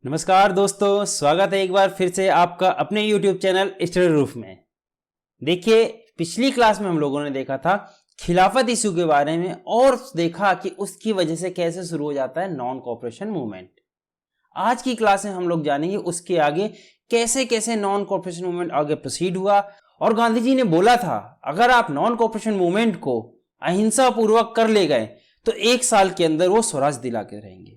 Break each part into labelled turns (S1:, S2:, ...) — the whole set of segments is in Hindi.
S1: नमस्कार दोस्तों, स्वागत है एक बार फिर से आपका अपने YouTube चैनल स्टडी रूफ में। देखिए, पिछली क्लास में हम लोगों ने देखा था खिलाफत इशू के बारे में और देखा कि उसकी वजह से कैसे शुरू हो जाता है नॉन कॉपरेशन मूवमेंट। आज की क्लास में हम लोग जानेंगे उसके आगे कैसे कैसे नॉन कॉपरेशन मूवमेंट आगे प्रोसीड हुआ। और गांधी जी ने बोला था अगर आप नॉन कॉपरेशन मूवमेंट को अहिंसा पूर्वक कर ले गए तो 1 साल के अंदर वो स्वराज दिला के रहेंगे।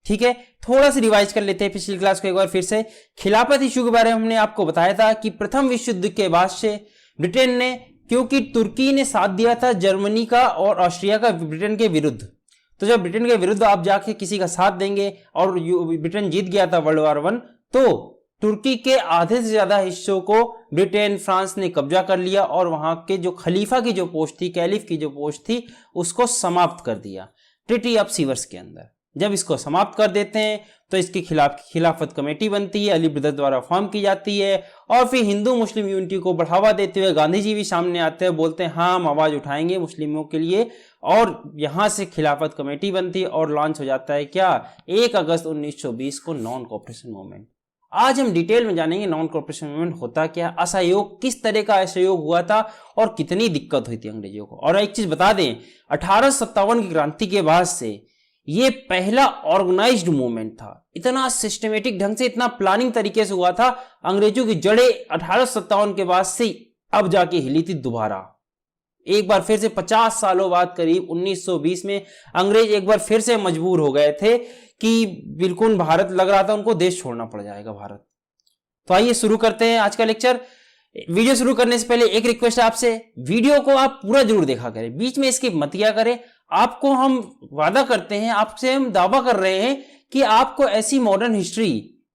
S1: ठीक है, थोड़ा सा रिवाइज कर लेते हैं पिछली क्लास को एक बार फिर से। खिलाफत इशू के बारे में हमने आपको बताया था कि प्रथम विश्व युद्ध के बाद से ब्रिटेन ने, क्योंकि तुर्की ने साथ दिया था जर्मनी का और ऑस्ट्रिया का ब्रिटेन के विरुद्ध, तो जब ब्रिटेन के विरुद्ध आप जाके किसी का साथ देंगे और ब्रिटेन जीत गया था वर्ल्ड वॉर 1, तो तुर्की के आधे से ज्यादा हिस्सों को ब्रिटेन फ्रांस ने कब्जा कर लिया और वहां के जो खलीफा की जो पोस्ट थी, कैलिफ की जो पोस्ट थी, उसको समाप्त कर दिया ट्रीटी ऑफ सीवर्स के अंदर। जब इसको समाप्त कर देते हैं तो इसके खिलाफ खिलाफत कमेटी बनती है, अली ब्रदर द्वारा फॉर्म की जाती है। और फिर हिंदू मुस्लिम यूनिटी को बढ़ावा देते हुए गांधी जी भी सामने आते हैं, बोलते हैं हाँ हम आवाज उठाएंगे मुस्लिमों के लिए, और यहां से खिलाफत कमेटी बनती है और लॉन्च हो जाता है क्या, 1 अगस्त 1920 को नॉन कॉपरेशन मूवमेंट। आज हम डिटेल में जानेंगे नॉन कॉपरेशन मूवमेंट होता क्या, असहयोग किस तरह का असहयोग हुआ था और कितनी दिक्कत हुई थी अंग्रेजों को। और एक चीज बता दें, 1857 की क्रांति के बाद से ये पहला ऑर्गेनाइज्ड मूवमेंट था। इतना सिस्टमेटिक ढंग से, इतना प्लानिंग तरीके से हुआ था। अंग्रेजों की जड़ें 1857 के बाद से अब जाके हिली थी दोबारा। एक बार फिर से 50 सालों बाद करीब 1920 में अंग्रेज एक बार फिर से मजबूर हो गए थे कि बिल्कुल भारत लग रहा था उनको देश छोड़ना पड़ जाएगा भारत। तो आइए शुरू करते हैं आज का लेक्चर। वीडियो शुरू करने से पहले एक रिक्वेस्ट है आपसे, वीडियो को आप पूरा जरूर देखा करें, बीच में स्किप मत किया करें। आपको हम वादा करते हैं, आपसे हम दावा कर रहे हैं कि आपको ऐसी मॉडर्न हिस्ट्री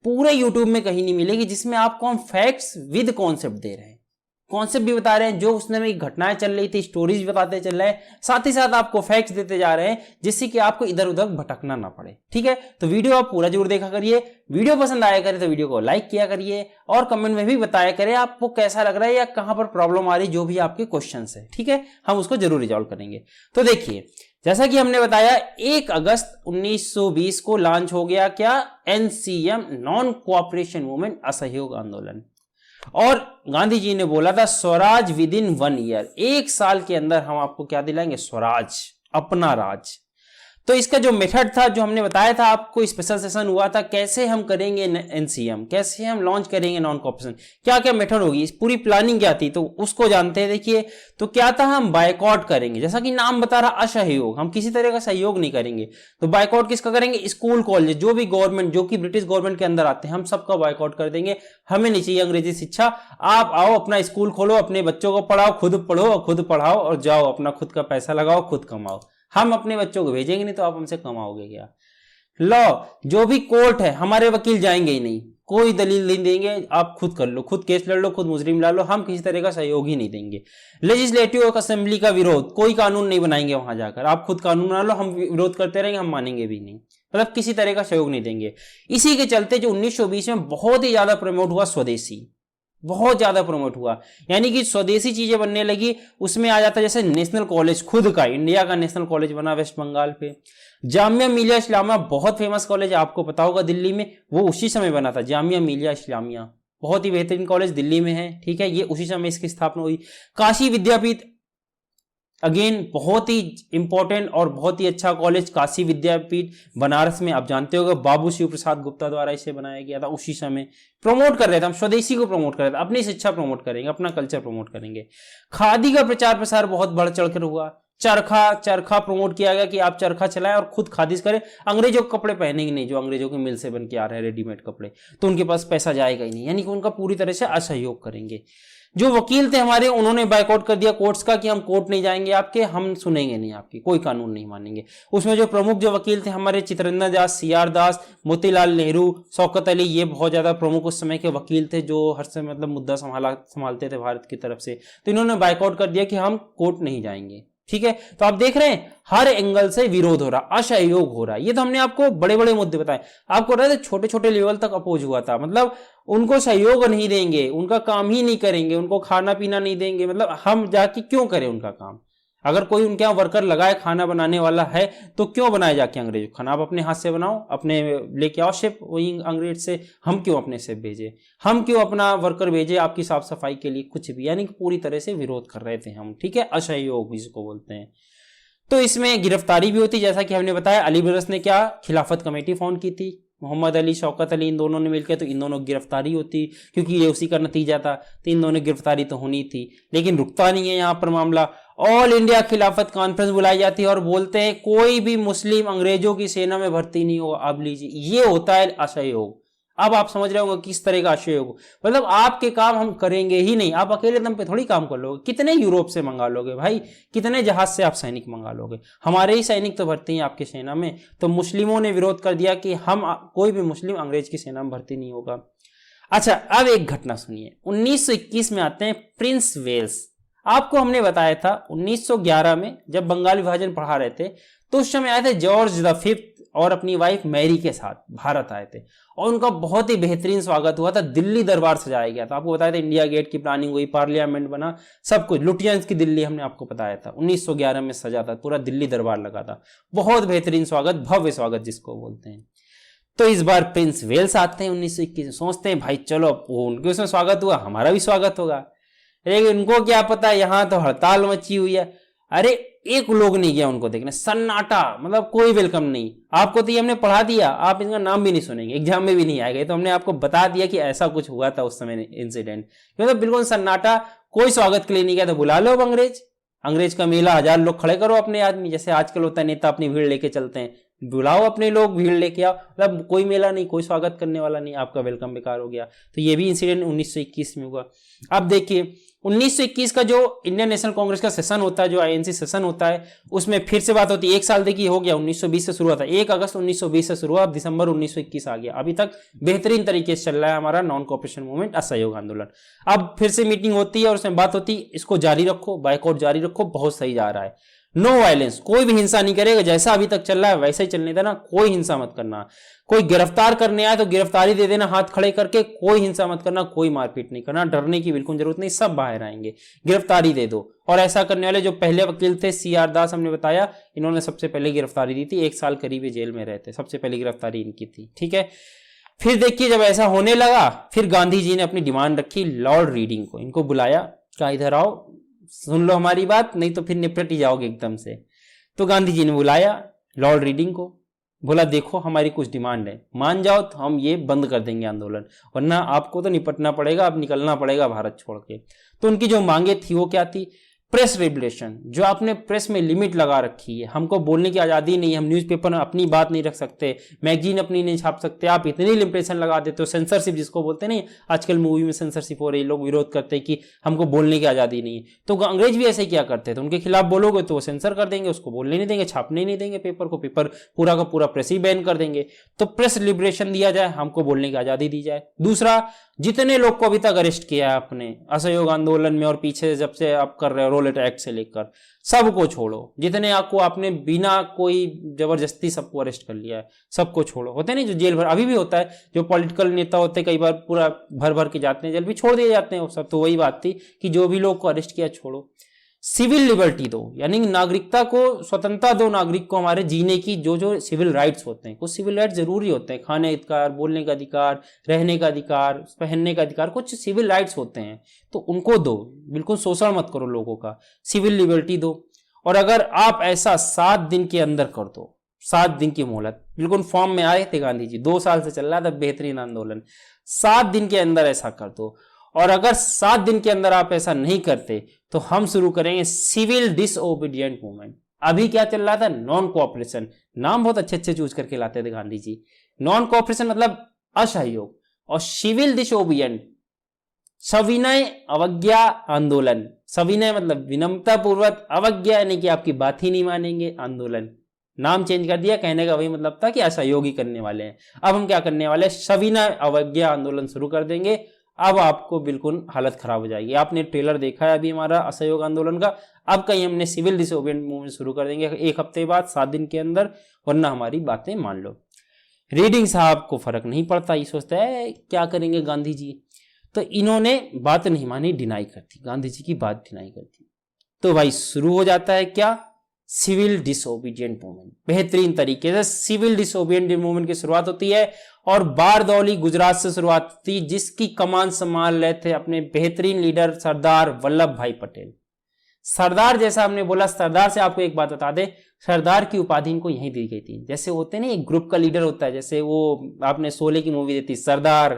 S1: पूरे यूट्यूब में कहीं नहीं मिलेगी जिसमें आपको हम फैक्ट्स विद कॉन्सेप्ट दे रहे हैं। कॉन्सेप्ट भी बता रहे हैं, जो उसने में घटनाएं चल रही थी, स्टोरीज भी बताते चल रहे हैं, साथ ही साथ आपको फैक्ट्स देते जा रहे हैं जिससे कि आपको इधर उधर भटकना ना पड़े। ठीक है, तो वीडियो आप पूरा जरूर देखा करिए। वीडियो पसंद आया करे तो वीडियो को लाइक किया करिए और कमेंट में भी बताया करें आपको कैसा लग रहा है या कहां पर प्रॉब्लम आ रही, जो भी आपके क्वेश्चन है। ठीक है, हम उसको जरूर रिजॉल्व करेंगे। तो देखिए, जैसा कि हमने बताया 1 अगस्त 1920 को लॉन्च हो गया क्या, एनसीएम, नॉन कोऑपरेशन मूवमेंट, असहयोग आंदोलन। और गांधी जी ने बोला था स्वराज विद इन 1 ईयर, 1 साल के अंदर हम आपको क्या दिलाएंगे, स्वराज, अपना राज। तो इसका जो मेथड था, जो हमने बताया था आपको, स्पेशल सेशन हुआ था कैसे हम करेंगे एनसीएम, कैसे हम लॉन्च करेंगे नॉन कॉपरेशन, क्या क्या मेथड होगी, इस पूरी प्लानिंग क्या थी, तो उसको जानते हैं। देखिए, तो क्या था, हम बायकॉट करेंगे, जैसा कि नाम बता रहा, असहयोग, हम किसी तरह का सहयोग नहीं करेंगे। तो बायकॉट किसका करेंगे, स्कूल कॉलेज, जो भी गवर्नमेंट, जो कि ब्रिटिश गवर्नमेंट के अंदर आते हैं, हम सबका बायकॉट कर देंगे। हमें नहीं चाहिए अंग्रेजी शिक्षा, आप आओ अपना स्कूल खोलो, अपने बच्चों को पढ़ाओ, खुद पढ़ो और खुद पढ़ाओ और जाओ अपना खुद का पैसा लगाओ, खुद कमाओ। हम अपने बच्चों को भेजेंगे नहीं तो आप हमसे कमाओगे क्या। लॉ, जो भी कोर्ट है, हमारे वकील जाएंगे ही नहीं, कोई दलील नहीं देंगे, आप खुद कर लो, खुद केस लड़ लो, खुद मुजरिम ला लो, हम किसी तरह का सहयोग ही नहीं देंगे। लेजिस्लेटिव असेंबली का विरोध, कोई कानून नहीं बनाएंगे वहां जाकर, आप खुद कानून बना लो, हम विरोध करते रहेंगे, हम मानेंगे भी नहीं, मतलब किसी तरह का सहयोग नहीं देंगे। इसी के चलते जो 1920 में बहुत ही ज्यादा प्रमोट हुआ स्वदेशी, बहुत ज्यादा प्रमोट हुआ, यानी कि स्वदेशी चीजें बनने लगी। उसमें आ जाता है जैसे नेशनल कॉलेज, खुद का इंडिया का नेशनल कॉलेज बना वेस्ट बंगाल पे। जामिया मिलिया इस्लामिया बहुत फेमस कॉलेज है, आपको पता होगा दिल्ली में, वो उसी समय बना था, जामिया मिलिया इस्लामिया, बहुत ही बेहतरीन कॉलेज दिल्ली में है। ठीक है, ये उसी समय इसकी स्थापना हुई। काशी विद्यापीठ, अगेन बहुत ही इंपॉर्टेंट और बहुत ही अच्छा कॉलेज, काशी विद्यापीठ बनारस में, आप जानते होंगे बाबू शिव प्रसाद गुप्ता द्वारा इसे बनाया गया था। उसी समय प्रमोट कर रहे थे हम, स्वदेशी को प्रमोट कर रहे थे, अपनी शिक्षा प्रमोट करेंगे, अपना कल्चर प्रमोट करेंगे। खादी का प्रचार प्रसार बहुत बढ़ चढ़कर हुआ। चरखा प्रमोट किया गया कि आप चरखा चलाएं और खुद खादी करें। अंग्रेजों के कपड़े पहनेंगे नहीं, जो अंग्रेजों के मिल से बन के आ रहे हैं रेडीमेड कपड़े, तो उनके पास पैसा जाएगा ही नहीं, यानी कि उनका पूरी तरह से असहयोग करेंगे। जो वकील थे हमारे, उन्होंने बायकॉट कर दिया कोर्ट्स का कि हम कोर्ट नहीं जाएंगे आपके, हम सुनेंगे नहीं आपकी, कोई कानून नहीं मानेंगे। उसमें जो प्रमुख जो वकील थे हमारे, चित्तरंजन दास, सीआर दास, मोतीलाल नेहरू, शौकत अली, ये बहुत ज्यादा प्रमुख उस समय के वकील थे जो हर समय मतलब मुद्दा संभालते थे भारत की तरफ से। तो इन्होंने बायकॉट कर दिया कि हम कोर्ट नहीं जाएंगे। ठीक है, तो आप देख रहे हैं हर एंगल से विरोध हो रहा, असहयोग हो रहा। ये तो हमने आपको बड़े बड़े मुद्दे बताए, आपको रहे छोटे छोटे लेवल तक अपोज हुआ था, मतलब उनको सहयोग नहीं देंगे, उनका काम ही नहीं करेंगे, उनको खाना पीना नहीं देंगे, मतलब हम जाके क्यों करें उनका काम। अगर कोई उनके यहाँ वर्कर लगाए खाना बनाने वाला है तो क्यों बनाए जाके अंग्रेज खाना? आप अपने हाथ से बनाओ, अपने लेके आओ शेफ वही अंग्रेज से। हम क्यों अपने शेफ भेजे? हम क्यों अपना वर्कर भेजे आपकी साफ सफाई के लिए? कुछ भी, यानी कि पूरी तरह से विरोध कर रहे थे हम, ठीक है, असहयोग जिसको बोलते हैं। तो इसमें गिरफ्तारी भी होती, जैसा कि हमने बताया। अली ब्रदर्स ने क्या खिलाफत कमेटी फाउंड की थी, मोहम्मद अली, शौकत अली, इन दोनों ने मिलकर, तो इन दोनों की गिरफ्तारी होती, क्योंकि ये उसी का नतीजा था, तो इन दोनों की गिरफ्तारी तो होनी थी। लेकिन रुकता नहीं है यहाँ पर मामला। ऑल इंडिया खिलाफत कॉन्फ्रेंस बुलाई जाती है और बोलते हैं कोई भी मुस्लिम अंग्रेजों की सेना में भर्ती नहीं होगा। अब लीजिए, ये होता है असहयोग। अब आप समझ रहे होंगे किस तरह का असहयोग, मतलब आपके काम हम करेंगे ही नहीं। आप अकेले दम पे थोड़ी काम कर लोगे, कितने यूरोप से मंगा लोगे भाई, कितने जहाज से आप सैनिक मंगा लोगे? हमारे ही सैनिक तो भर्ती हैं आपकी सेना में। तो मुस्लिमों ने विरोध कर दिया कि हम कोई भी मुस्लिम अंग्रेज की सेना में भर्ती नहीं होगा। अच्छा, अब एक घटना सुनिए। 1921 में आते हैं प्रिंस वेल्स। आपको हमने बताया था 1911 में जब बंगाल विभाजन पढ़ा रहे थे, तो उस समय आए थे जॉर्ज द फिफ्थ और अपनी वाइफ मैरी के साथ भारत आए थे, और उनका बहुत ही बेहतरीन स्वागत हुआ था। दिल्ली दरबार सजाया गया था। आपको बताया था इंडिया गेट की प्लानिंग हुई, पार्लियामेंट बना, सब कुछ। लुटियंस की दिल्ली हमने आपको बताया था 1911 में सजा था, पूरा दिल्ली दरबार लगा था। बहुत बेहतरीन स्वागत, भव्य स्वागत जिसको बोलते हैं। तो इस बार प्रिंस वेल्स आते हैं 1921। सोचते हैं भाई चलो उनके उसमें स्वागत हुआ, हमारा भी स्वागत होगा। लेकिन उनको क्या पता, यहां तो हड़ताल मची हुई है। अरे एक लोग नहीं गया उनको देखने, सन्नाटा, मतलब कोई वेलकम नहीं। आपको तो ये हमने पढ़ा दिया, आप इनका नाम भी नहीं सुनेंगे, एग्जाम में भी नहीं आएगा। तो हमने आपको बता दिया कि ऐसा कुछ हुआ था उस समय इंसिडेंट, मतलब बिल्कुल सन्नाटा, कोई स्वागत के लिए नहीं गया। तो बुला लो अब अंग्रेज का मेला, 1000 लोग खड़े करो अपने आदमी, जैसे आजकल होता है नेता अपनी भीड़ लेके चलते हैं, बुलाओ अपने लोग, भीड़ लेके आओ। मतलब कोई मेला नहीं, कोई स्वागत करने वाला नहीं, आपका वेलकम बेकार हो गया। तो ये भी इंसिडेंट 1921 में हुआ। अब देखिए 1921 का जो इंडियन नेशनल कांग्रेस का सेशन होता है, जो आईएनसी सेशन होता है, उसमें फिर से बात होती है। एक साल देखिए हो गया, 1920 से शुरू हुआ था, 1 अगस्त 1920 से शुरू हुआ, अब दिसंबर 1921 आ गया। अभी तक बेहतरीन तरीके से चल रहा है हमारा नॉन कॉपरेशन मूवमेंट, असहयोग आंदोलन। अब फिर से मीटिंग होती है और उसमें बात होती है इसको जारी रखो, बाइकआउट जारी रखो, बहुत सही जा रहा है। नो वायलेंस, कोई भी हिंसा नहीं करेगा, जैसा अभी तक चल रहा है वैसा ही चलने देना, कोई हिंसा मत करना। कोई गिरफ्तार करने आए तो गिरफ्तारी दे देना हाथ खड़े करके, कोई हिंसा मत करना, कोई मारपीट नहीं करना, डरने की बिल्कुल जरूरत नहीं, सब बाहर आएंगे, गिरफ्तारी दे दो। और ऐसा करने वाले जो पहले वकील थे CR दास, हमने बताया, इन्होंने सबसे पहले गिरफ्तारी दी थी, 1 साल करीब जेल में रहते, सबसे पहले गिरफ्तारी इनकी थी, ठीक है। फिर देखिए जब ऐसा होने लगा, फिर गांधी जी ने अपनी डिमांड रखी लॉर्ड रीडिंग को, इनको बुलाया, कहा इधर आओ, सुन लो हमारी बात, नहीं तो फिर निपट ही जाओगे एकदम से। तो गांधी जी ने बुलाया लॉर्ड रीडिंग को, बोला देखो हमारी कुछ डिमांड है, मान जाओ तो हम ये बंद कर देंगे आंदोलन, वरना आपको तो निपटना पड़ेगा, अब निकलना पड़ेगा भारत छोड़ के। तो उनकी जो मांगे थी वो क्या थी? प्रेस रेगुलेशन, जो आपने प्रेस में लिमिट लगा रखी है, हमको बोलने की आज़ादी नहीं है, हम न्यूज़पेपर में अपनी बात नहीं रख सकते, मैगजीन अपनी नहीं छाप सकते, आप इतनी लिमिटेशन लगा देते हो, सेंसरशिप जिसको बोलते नहीं, आजकल मूवी में सेंसरशिप हो रही, लोग विरोध करते हैं कि हमको बोलने की आज़ादी नहीं है। तो अंग्रेज भी ऐसे क्या करते थे, उनके खिलाफ बोलोगे तो वो सेंसर कर देंगे, उसको बोलने नहीं देंगे, छापने नहीं देंगे पेपर को, पेपर पूरा का पूरा प्रेस ही बैन कर देंगे। तो प्रेस लिबरेशन दिया जाए, हमको बोलने की आज़ादी दी जाए। दूसरा, जितने लोग को अभी तक अरेस्ट किया है आपने असहयोग आंदोलन में और पीछे जब से आप कर रहे हो रोलेट एक्ट से लेकर, सबको छोड़ो। जितने आपको आपने बिना कोई जबरदस्ती सबको अरेस्ट कर लिया है, सबको छोड़ो। होते नहीं जो जेल भर, अभी भी होता है, जो पॉलिटिकल नेता होते हैं कई बार पूरा भर भर के जाते हैं जेल, भी छोड़ दिए जाते हैं वो सब। तो वही बात थी कि जो भी लोग को अरेस्ट किया छोड़ो। सिविल लिबर्टी दो, यानी नागरिकता को स्वतंत्रता दो, नागरिक को हमारे जीने की जो जो सिविल राइट्स होते हैं, कुछ सिविल राइट्स जरूरी होते हैं, खाने का अधिकार, बोलने का अधिकार, रहने का अधिकार, पहनने का अधिकार, कुछ सिविल राइट्स होते हैं, तो उनको दो, बिल्कुल शोषण मत करो लोगों का, सिविल लिबर्टी दो। और अगर आप ऐसा 7 दिन के अंदर कर दो, 7 दिन की मोहलत, बिल्कुल फॉर्म में आए थे गांधी जी, 2 साल से चल रहा था बेहतरीन आंदोलन, 7 दिन के अंदर ऐसा कर दो। और अगर 7 दिन के अंदर आप ऐसा नहीं करते तो हम शुरू करेंगे सिविल डिसओबीडियंट मूवमेंट। अभी क्या चल रहा था? नॉन कोऑपरेशन, नाम बहुत अच्छे अच्छे चूज करके लाते थे गांधी जी। नॉन कोऑपरेशन मतलब असहयोग, और सिविल डिसओबीडियंट सविनय अवज्ञा आंदोलन। सविनय मतलब विनम्रता पूर्वक, अवज्ञा यानी कि आपकी बात ही नहीं मानेंगे आंदोलन। नाम चेंज कर दिया, कहने का वही मतलब था कि असहयोग ही करने वाले हैं। अब हम क्या करने वाले हैं? सविनय अवज्ञा आंदोलन शुरू कर देंगे। अब आपको बिल्कुल हालत खराब हो जाएगी। आपने ट्रेलर देखा है अभी हमारा असहयोग आंदोलन का, अब कहीं हमने सिविल डिसओबीडियंट मूवमेंट शुरू कर देंगे 1 हफ्ते बाद, 7 दिन के अंदर, वरना हमारी बातें मान लो। रीडिंग साहब को फर्क नहीं पड़ता, ये सोचता है क्या करेंगे गांधी जी, तो इन्होंने बात नहीं मानी, डिनाई कर दी, गांधी जी की बात डिनाई कर दी। तो भाई शुरू हो जाता है क्या, सिविल डिसोबीडियंट मूवमेंट। बेहतरीन तरीके से सिविल डिसोबीडियंट मूवमेंट की शुरुआत होती है और बारदौली गुजरात से शुरुआत होती, जिसकी कमान संभाल रहे थे अपने बेहतरीन लीडर सरदार वल्लभ भाई पटेल। सरदार जैसा हमने बोला, सरदार से आपको एक बात बता दे, सरदार की उपाधि इनको यही दी गई थी। जैसे होते नहीं, एक ग्रुप का लीडर होता है, जैसे वो आपने शोले की मूवी देखी सरदार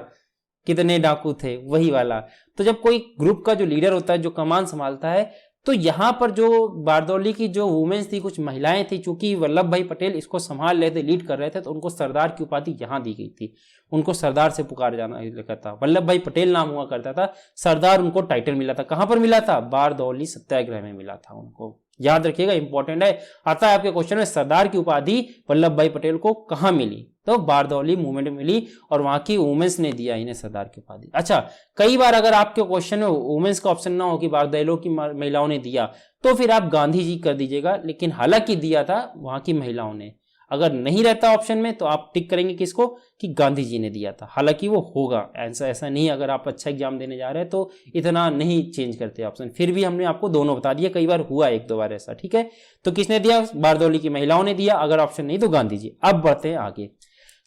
S1: कितने डाकू थे, वही वाला। तो जब कोई ग्रुप का जो लीडर होता है, जो कमान संभालता है, तो यहां पर जो बारदौली की जो वुमेन्स थी, कुछ महिलाएं थी, चूंकि वल्लभ भाई पटेल इसको संभाल रहे थे, लीड कर रहे थे, तो उनको सरदार की उपाधि यहां दी गई थी। उनको सरदार से पुकार जाना लिखा था, वल्लभ भाई पटेल नाम हुआ करता था, सरदार उनको टाइटल मिला था। कहां पर मिला था, बारदौली सत्याग्रह में मिला था उनको, याद रखिएगा, इंपॉर्टेंट है। आता है आपके क्वेश्चन में, सरदार की उपाधि वल्लभ भाई पटेल को कहां मिली, तो बारदौली मूवमेंट में मिली और वहां की वुमेन्स ने दिया इन्हें सरदार की उपाधि। अच्छा, कई बार अगर आपके क्वेश्चन में वुमेन्स का ऑप्शन ना हो कि बारदौली की महिलाओं ने दिया, तो फिर आप गांधी जी कर दीजिएगा, लेकिन हालांकि दिया था वहां की महिलाओं ने। अगर नहीं रहता ऑप्शन में तो आप टिक करेंगे किसको, कि गांधी जी ने दिया था। हालांकि वो होगा, ऐसा नहीं, अगर आप अच्छा एग्जाम देने जा रहे हैं तो इतना नहीं चेंज करते ऑप्शन। फिर भी हमने आपको दोनों बता दिया, कई बार हुआ एक दो बार ऐसा, ठीक है। तो किसने दिया, बारदौली की महिलाओं ने दिया, अगर ऑप्शन नहीं तो गांधी जी। अब बढ़ते हैं आगे।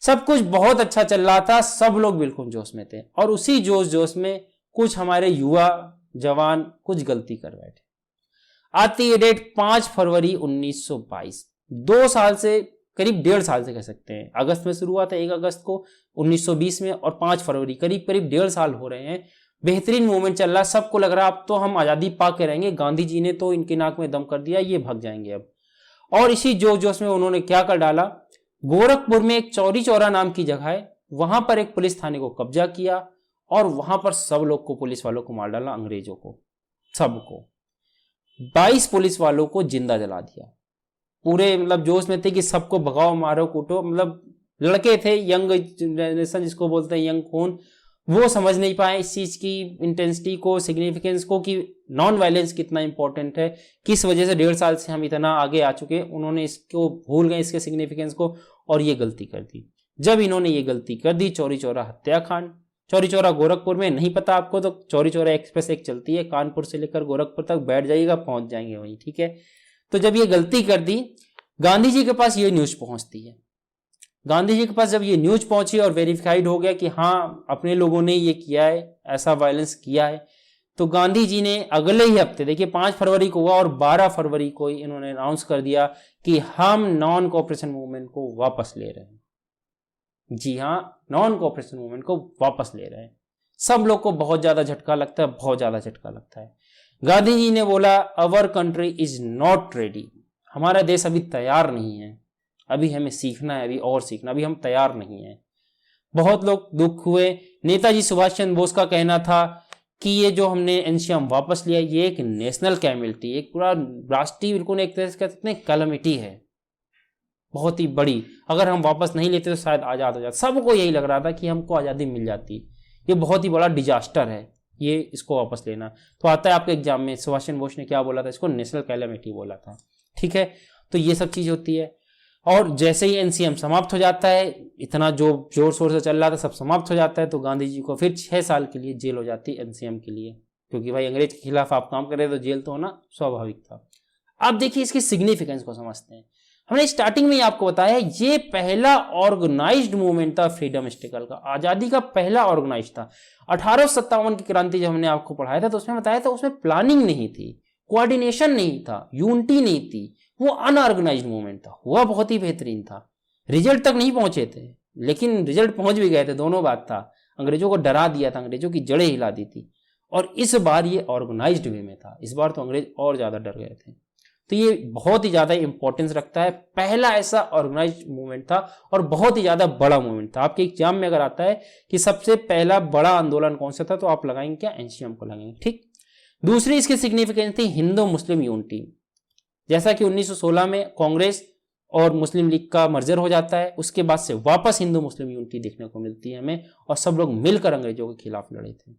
S1: सब कुछ बहुत अच्छा चल रहा था, सब लोग बिल्कुल जोश में थे, और उसी जोश में कुछ हमारे युवा जवान कुछ गलती कर बैठे। आती है डेट 5 फरवरी 1922, 2 साल से करीब 1.5 साल से कह सकते हैं। अगस्त में शुरू हुआ था, 1 अगस्त को 1920 में, और 5 फरवरी, करीब 1.5 साल हो रहे हैं। बेहतरीन मूवमेंट चल रहा है, सबको लग रहा है अब तो हम आजादी पा के रहेंगे, गांधी जी ने तो इनके नाक में दम कर दिया, ये भाग जाएंगे अब। और इसी जोश में उन्होंने क्या कर डाला, गोरखपुर में एक चौरी चौरा नाम की जगह है, वहां पर एक पुलिस थाने को कब्जा किया और वहां पर सब लोग को, पुलिस वालों को मार डाला, अंग्रेजों को, सबको। 22 पुलिस वालों को जिंदा जला दिया। पूरे मतलब जोश में थे कि सबको भगाओ, मारो, कूटो। मतलब लड़के थे, यंग जनरेशन जिसको बोलते हैं, यंग खून, वो समझ नहीं पाए इस चीज की इंटेंसिटी को, सिग्निफिकेंस को, कि नॉन वायलेंस कितना इंपॉर्टेंट है, किस वजह से 1.5 साल से हम इतना आगे आ चुके। उन्होंने इसको भूल गए, इसके सिग्निफिकेंस को, और ये गलती कर दी। जब इन्होंने ये गलती कर दी, चौरी चौरा हत्याकांड। चौरी चौरा गोरखपुर में, नहीं पता आपको तो चौरी चौरा एक्सप्रेस एक चलती है, कानपुर से लेकर गोरखपुर तक, बैठ जाइएगा, पहुंच जाएंगे वहीं, ठीक है। तो जब ये गलती कर दी, गांधी जी के पास ये न्यूज पहुंचती है। गांधी जी के पास जब ये न्यूज पहुंची और वेरीफाइड हो गया कि हाँ अपने लोगों ने ये किया है, ऐसा वायलेंस किया है, तो गांधी जी ने अगले ही हफ्ते, देखिए 5 फरवरी को हुआ, और 12 फरवरी को इन्होंने अनाउंस कर दिया कि हम नॉन कोऑपरेशन मूवमेंट को वापस ले रहे हैं। जी हाँ, नॉन कोऑपरेशन मूवमेंट को वापस ले रहे हैं। सब लोग को बहुत ज्यादा झटका लगता है, बहुत ज्यादा झटका लगता है। गांधी जी ने बोला, our country is not ready, हमारा देश अभी तैयार नहीं है, अभी हमें सीखना है, अभी और सीखना, अभी हम तैयार नहीं है। बहुत लोग दुख हुए। नेताजी सुभाष चंद्र बोस का कहना था कि ये जो हमने एनसीएम वापस लिया, ये एक नेशनल कैमिलिटी, एक पूरा राष्ट्रीय, बिल्कुल एक तरह से कह सकते हैं कैलेमिटी है, बहुत ही बड़ी। अगर हम वापस नहीं लेते तो शायद आज़ाद हो जाता। सबको यही लग रहा था कि हमको आज़ादी मिल जाती, ये बहुत ही बड़ा डिजास्टर है ये, इसको वापस लेना। तो आता है आपके एग्जाम में, सुभाष चंद्र बोस ने क्या बोला था, इसको नेशनल कैलेमिटी बोला था, ठीक है। तो ये सब चीज़ होती है। और जैसे ही एनसीएम समाप्त हो जाता है, इतना जो जोर शोर से चल रहा था सब समाप्त हो जाता है, तो गांधी जी को फिर 6 साल के लिए जेल हो जाती है एनसीएम के लिए, क्योंकि भाई अंग्रेज के खिलाफ आप काम कर रहे तो जेल तो होना स्वाभाविक था। अब देखिए इसकी सिग्निफिकेंस को समझते हैं। हमने स्टार्टिंग में ही आपको बताया, ये पहला ऑर्गेनाइज्ड मूवमेंट था फ्रीडम स्ट्रगल का, आजादी का पहला ऑर्गेनाइज था। 1857 की क्रांति जब हमने आपको पढ़ाया था तो उसमें बताया था, उसमें प्लानिंग नहीं थी, कोऑर्डिनेशन नहीं था, यूनिटी नहीं थी, वो अनऑर्गेनाइज्ड मूवमेंट था। हुआ बहुत ही बेहतरीन था, रिजल्ट तक नहीं पहुंचे थे, लेकिन रिजल्ट पहुंच भी गए थे, दोनों बात था। अंग्रेजों को डरा दिया था, अंग्रेजों की जड़ें हिला दी थी, और इस बार ये ऑर्गेनाइज्ड वे में था। इस बार तो अंग्रेज और ज्यादा डर गए थे। तो ये बहुत ही ज्यादा इंपॉर्टेंस रखता है, पहला ऐसा ऑर्गेनाइज्ड मूवमेंट था और बहुत ही ज्यादा बड़ा मूवमेंट था। आपके एग्जाम में अगर आता है कि सबसे पहला बड़ा आंदोलन कौन सा था, तो आप लगाएंगे क्या, एनसीएम को लगाएंगे, ठीक। दूसरी इसकी सिग्निफिकेंस थी हिंदू मुस्लिम यूनिटी। जैसा कि 1916 में कांग्रेस और मुस्लिम लीग का मर्जर हो जाता है, उसके बाद से वापस हिंदू मुस्लिम यूनिटी देखने को मिलती है हमें, और सब लोग मिलकर अंग्रेजों के खिलाफ लड़े थे।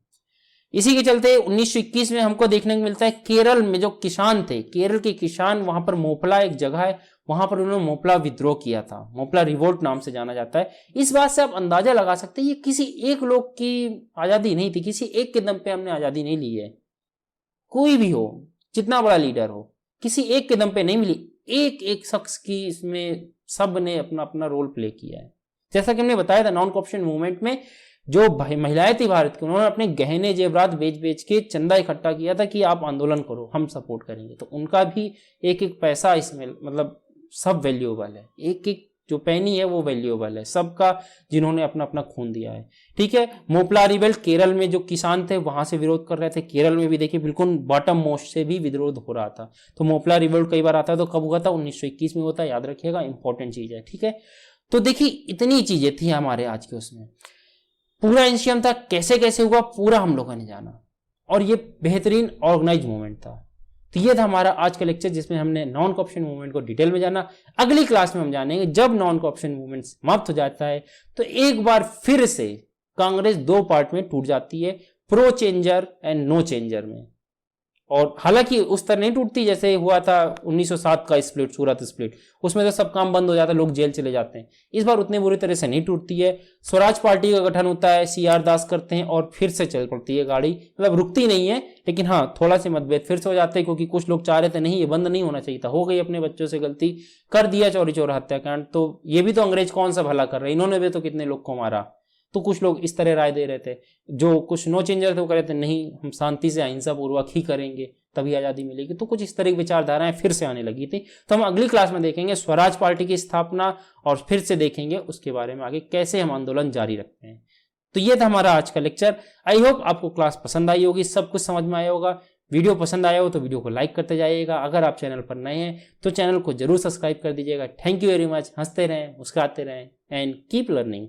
S1: इसी के चलते 1921 में हमको देखने को मिलता है, केरल में जो किसान थे, केरल के किसान, वहां पर मोपला एक जगह है, वहां पर उन्होंने मोपला विद्रोह किया था, मोपला रिवोल्ट नाम से जाना जाता है। इस बात से आप अंदाजा लगा सकते हैं ये किसी एक लोग की आजादी नहीं थी, किसी एक के दम पे हमने आजादी नहीं ली है, कोई भी हो, जितना बड़ा लीडर हो, किसी एक के दम पे नहीं मिली, एक एक शख्स की इसमें सब ने अपना अपना रोल प्ले किया है। जैसा कि हमने बताया था, नॉन कॉरप्शन मूवमेंट में जो महिलाएं थी भारत की, उन्होंने अपने गहने जेवरात बेच बेच के चंदा इकट्ठा किया था कि आप आंदोलन करो, हम सपोर्ट करेंगे। तो उनका भी एक एक पैसा इसमें मतलब सब वैल्यूएबल है, एक एक जो पैनी है वो वैल्यूएबल है सबका, जिन्होंने अपना अपना खून दिया है। ठीक है, मोपला रिबेल्ट केरल में जो किसान थे वहां से विरोध कर रहे थे, केरल में भी देखिए बिल्कुल बॉटम मोस्ट से भी विरोध हो रहा था। तो मोपला रिबेल्ट कई बार आता है, तो कब हुआ था? 1921 में होता है, याद रखिएगा, इंपॉर्टेंट चीज है। ठीक है, तो देखिए इतनी चीजें थी हमारे आज के उसमें, पूरा एनसीएम था, कैसे कैसे हुआ पूरा हम लोगों ने जाना, और ये बेहतरीन ऑर्गेनाइज मूवमेंट था। तो ये था हमारा आज का लेक्चर, जिसमें हमने नॉन कॉरप्शन मूवमेंट को डिटेल में जाना। अगली क्लास में हम जानेंगे जब नॉन कॉरप्शन मूवमेंट समाप्त हो जाता है तो एक बार फिर से कांग्रेस दो पार्ट में टूट जाती है, pro changer and no changer में। और हालांकि उस तरह नहीं टूटती जैसे हुआ था 1907 का स्प्लिट, सूरत स्प्लिट, उसमें तो सब काम बंद हो जाता है, लोग जेल चले जाते हैं। इस बार उतने बुरी तरह से नहीं टूटती है। स्वराज पार्टी का गठन होता है, सीआर दास करते हैं और फिर से चल पड़ती है गाड़ी, मतलब रुकती नहीं है, लेकिन हाँ थोड़ा से मतभेद फिर से हो जाते हैं, क्योंकि कुछ लोग चाह रहे थे नहीं ये बंद नहीं होना चाहिए था, हो गई अपने बच्चों से गलती, कर दिया चोरी चोर हत्याकांड, तो ये भी तो अंग्रेज कौन सा भला कर रहे, इन्होंने भी तो कितने लोग को मारा। तो कुछ लोग इस तरह राय दे रहे थे, जो कुछ नो चेंजर थे वो कह रहे थे नहीं हम शांति से अहिंसा पूर्वक ही करेंगे तभी आज़ादी मिलेगी। तो कुछ इस तरह की विचारधाराएं फिर से आने लगी थी। तो हम अगली क्लास में देखेंगे स्वराज पार्टी की स्थापना, और फिर से देखेंगे उसके बारे में आगे कैसे हम आंदोलन जारी रखते हैं। तो ये था हमारा आज का लेक्चर। आई होप आपको क्लास पसंद आई होगी, सब कुछ समझ में आया होगा। वीडियो पसंद आया हो तो वीडियो को लाइक करते जाइएगा। अगर आप चैनल पर नए हैं तो चैनल को जरूर सब्सक्राइब कर दीजिएगा। Thank you very much. हंसते रहें, मुस्कुराते रहें एंड कीप लर्निंग।